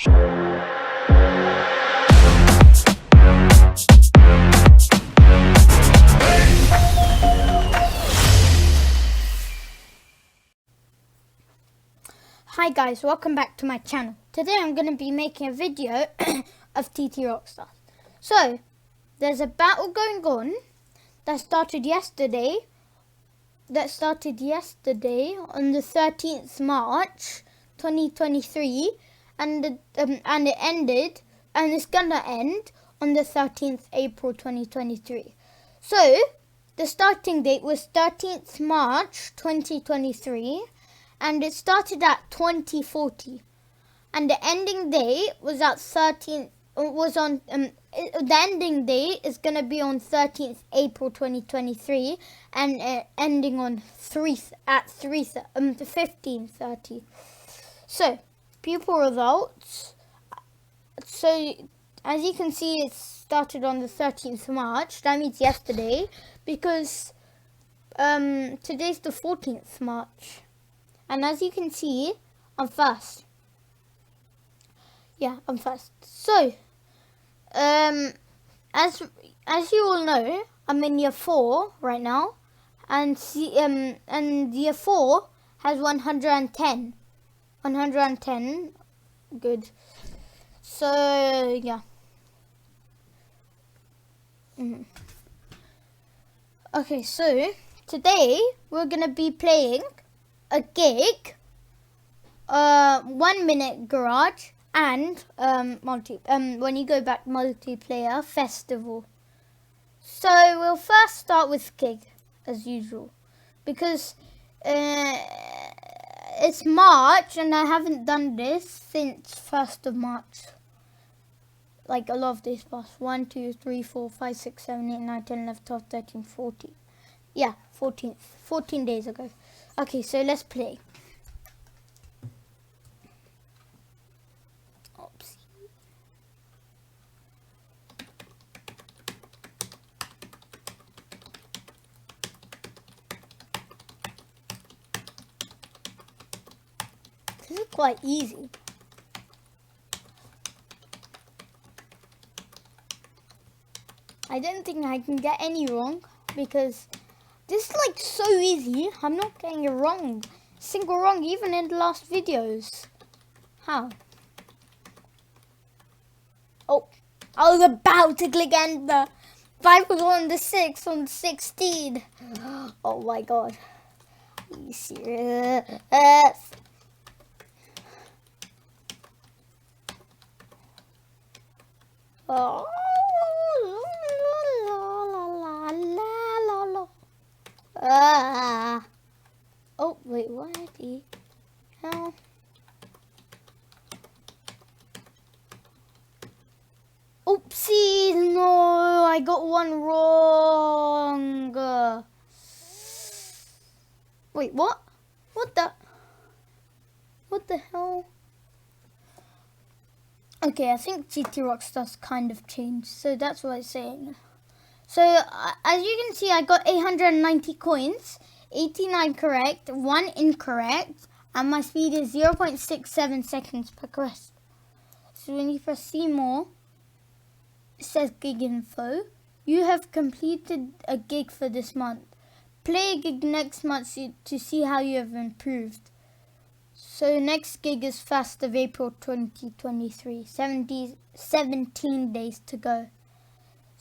Hi guys, welcome back to my channel. Today I'm going to be making a video of TTRock stuff. So, there's a battle going on that started yesterday on the 13th March 2023 and it ended and it's going to end on the 13th April 2023. So, the starting date was 13th March 2023. And it started at 2040, and the ending date was at 13th. The ending date is gonna be on 13th April 2023, and ending on 15:30. So, pupil results. So, as you can see, it started on the 13th March. That means yesterday, because today's the 14th March. And as you can see, I'm first. Yeah, I'm first. So, as you all know, I'm in year 4 right now, and year 4 has 110. 110, good. So yeah. Okay, so today we're gonna be playing a gig, 1 minute garage, and when you go back, multiplayer festival. So we'll first start with gig as usual, because it's March and I haven't done this since 1st of March. Like a lot of days past. 1, 2, 3, 4, 5, 6, 7, 8, 9, 10, 11, 12, 13, 14. Yeah, 14 days ago. Okay, so let's play. Oopsie. This is quite easy. I don't think I can get any wrong, because this is like so easy. I'm not getting it wrong. Single wrong even in the last videos. How? Oh, I was about to click enter. 5 was on the 6 on 16. Oh my god. Are you serious? Oh. Oh, wait, what the hell? Oopsies, no, I got one wrong. Wait, what? What the hell? Okay, I think TTRock stuff's kind of changed, so that's what I'm saying. So, as you can see, I got 890 coins, 89 correct, 1 incorrect, and my speed is 0.67 seconds per quest. So when you press see more, it says gig info. You have completed a gig for this month. Play a gig next month to see how you have improved. So next gig is 1st of April 2023, 17 days to go.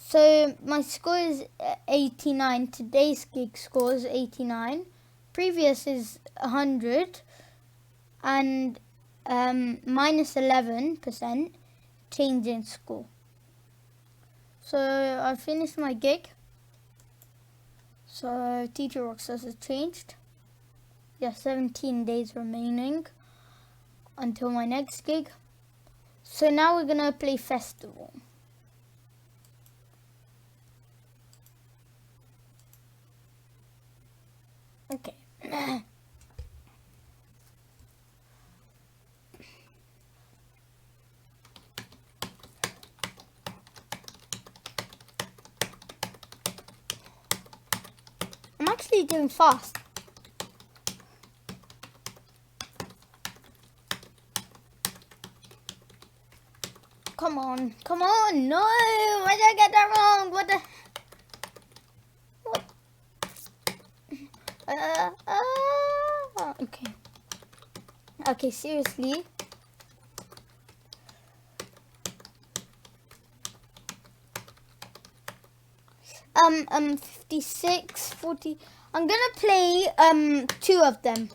So my score is 89. Today's gig score is 89. Previous is 100 and minus 11% change in score. So I finished my gig. So TTRock says it's changed. Yeah, 17 days remaining until my next gig. So now we're gonna play festival. Okay. I'm actually doing fast. come on. Come on. No. Why did I get that wrong? What the... What? Okay. Okay, seriously. 56, 40. I'm gonna play 2 of them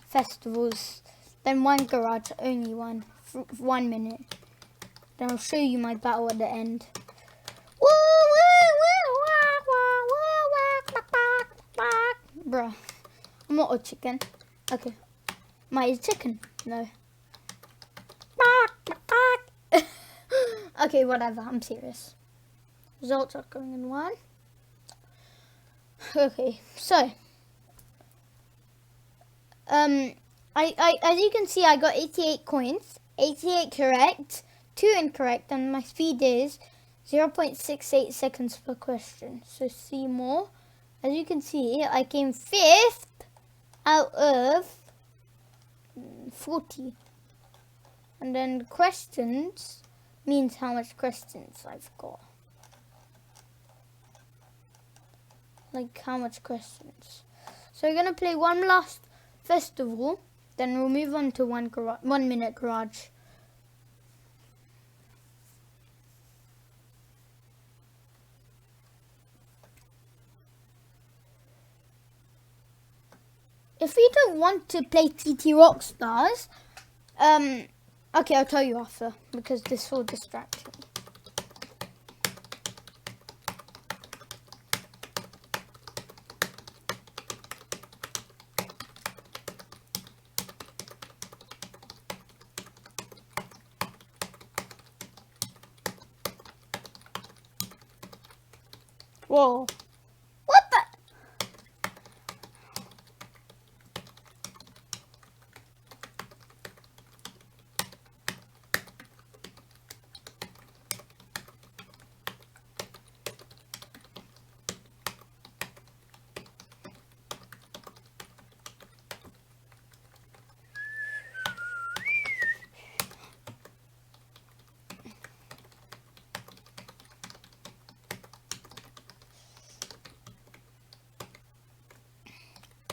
festivals, then 1 garage, only one for 1 minute. Then I'll show you my battle at the end. Bruh, I'm not a chicken. Okay, my chicken. No. Okay, whatever. I'm serious. Results are going in 1. Okay, so as you can see, I got 88 coins, 88 correct, 2 incorrect, and my speed is 0.68 seconds per question. So see more. As you can see, I came 5th out of 40. And then questions means how much questions I've got. Like how much questions. So we're gonna play one last festival, then we'll move on to 1 minute garage. If you don't want to play TTRock stars, okay, I'll tell you after because this will distract me. Whoa. What the?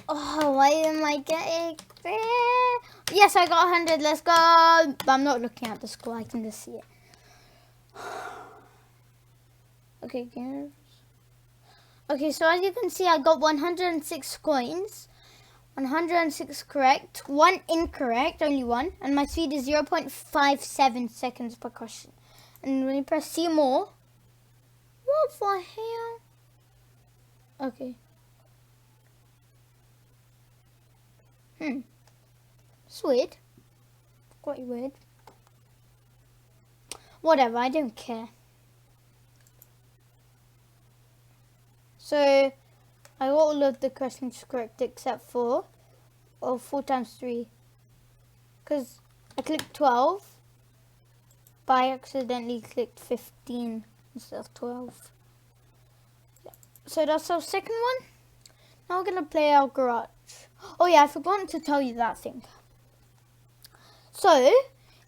Oh, why am I getting there? Yes, I got 100. Let's go. But I'm not looking at the score. I can just see it. Okay, games. Okay, so as you can see, I got 106 coins. 106 correct. 1 incorrect. Only 1. And my speed is 0.57 seconds per question. And when you press see more. What the hell? Okay. It's weird. Quite weird. Whatever, I don't care. So, I got all of the questions correct except for 4 times 3. Because I clicked 12, but I accidentally clicked 15 instead of 12. Yeah. So that's our second one. Now we're going to play our garage. Oh yeah, I forgot to tell you that thing. So,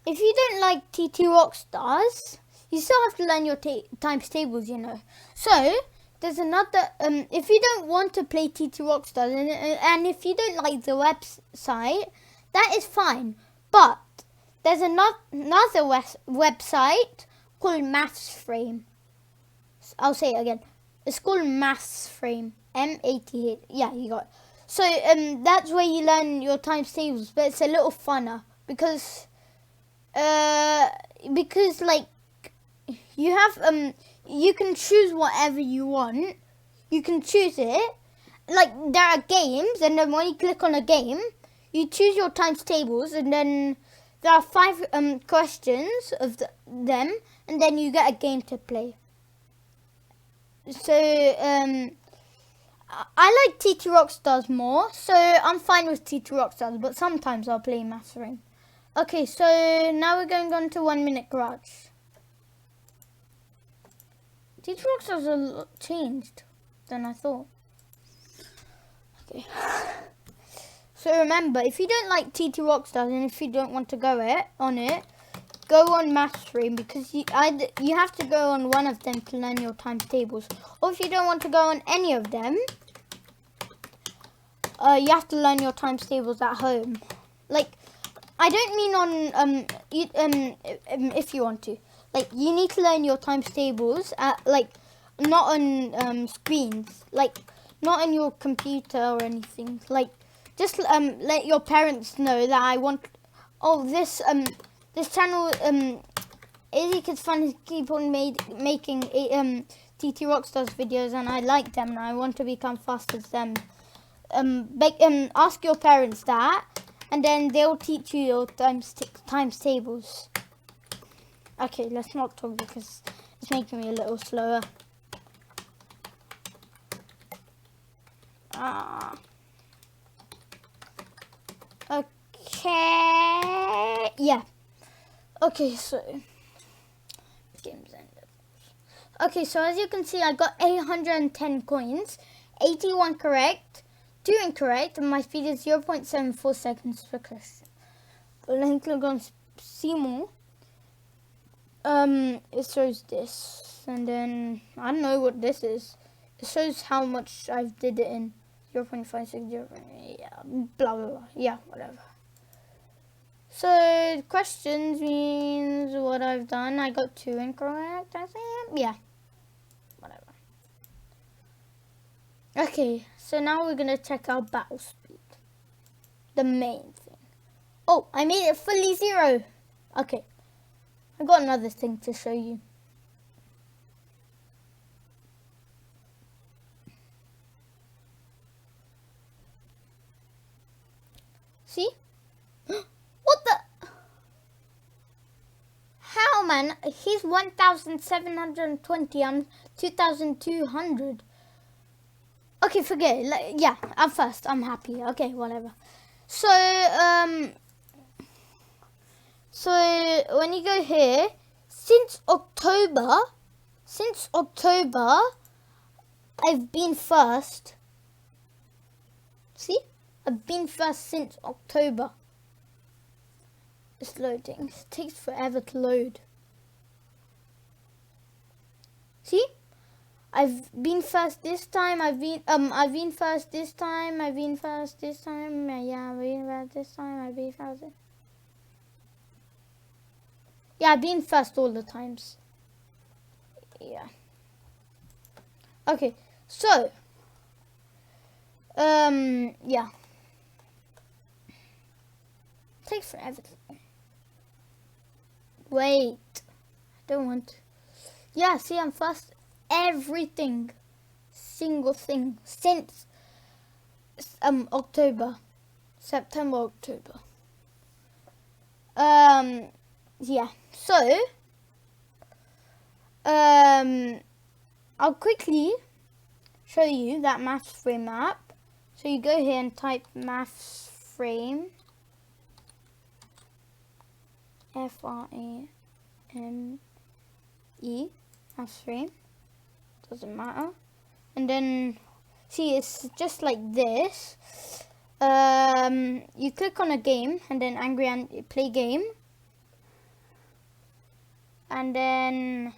if you don't like TTRock stars, you still have to learn your times tables, you know. So, there's another, if you don't want to play TTRock stars, and if you don't like the website, that is fine. But, there's another website called MathsFrame. I'll say it again. It's called MathsFrame. M-A-T-H. Yeah, you got it. So that's where you learn your times tables, but it's a little funner because like you have you can choose whatever you want. You can choose it. Like there are games, and then when you click on a game, you choose your times tables, and then there are 5 questions of them, and then you get a game to play. So I like TTRock stars more, so I'm fine with TTRock stars, but sometimes I'll play MathsFrame. Okay, so now we're going on to 1 minute garage. TTRock stars are a lot changed than I thought. Okay. So remember, if you don't like TTRock stars and if you don't want to go on it, go on math stream, because you have to go on one of them to learn your times tables. Or if you don't want to go on any of them, you have to learn your times tables at home. Like, I don't mean on if you want to. Like, you need to learn your times tables at, like, not on screens, like not on your computer or anything. Like, just let your parents know that I want. Oh, this channel Easy Kids Fun keep on making TTRock Stars videos, and I like them and I want to become fast as them. Ask your parents that, and then they'll teach you your times tables. Okay, let's not talk because it's making me a little slower. Okay. Yeah. Okay, so games ended. Okay, so as you can see, I got 810 coins, 81 correct, 2 incorrect, and my speed is 0.74 seconds per question. But let me click on see more. It shows this, and then I don't know what this is. It shows how much I did it in 0.56, yeah, blah blah blah. Yeah, whatever. So questions means what I've done. I got 2 incorrect, I think. Yeah, whatever. Okay, so now we're gonna check our battle speed, the main thing. Oh, I made it fully 0. Okay, I got another thing to show you. See? What the? How, man? He's 1,720. I'm 2,200. Okay, forget it. Like, yeah, I'm first. I'm happy. Okay, whatever. So when you go here, since October, I've been first. See? I've been first since October. It's loading. It takes forever to load. See? I've been first this time. I've been first this time. I've been first this time. Yeah, I've been first this time. I've been first. Yeah, I've been first all the times. Yeah. Okay. So, yeah. Takes forever. Wait. I don't want to. Yeah, see, I'm first. Everything. Single thing. Since October. September, October. Yeah. So, I'll quickly show you that maths frame app. So you go here and type maths frame. F-R-A-M-E. Maths frame. Doesn't matter. And then, see, it's just like this. You click on a game and then play game. And then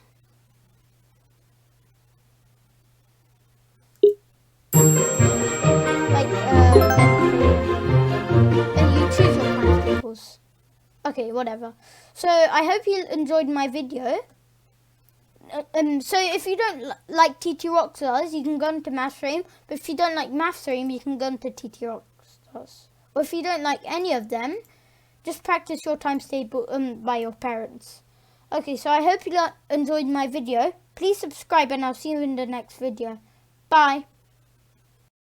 then you choose your times tables. Okay, whatever. So I hope you enjoyed my video. So if you don't like TTRock Stars, you can go into Math Frame. But if you don't like Math Frame, you can go into TTRock Stars. Or if you don't like any of them, just practice your times table by your parents. Okay, so I hope you enjoyed my video. Please subscribe and I'll see you in the next video. Bye.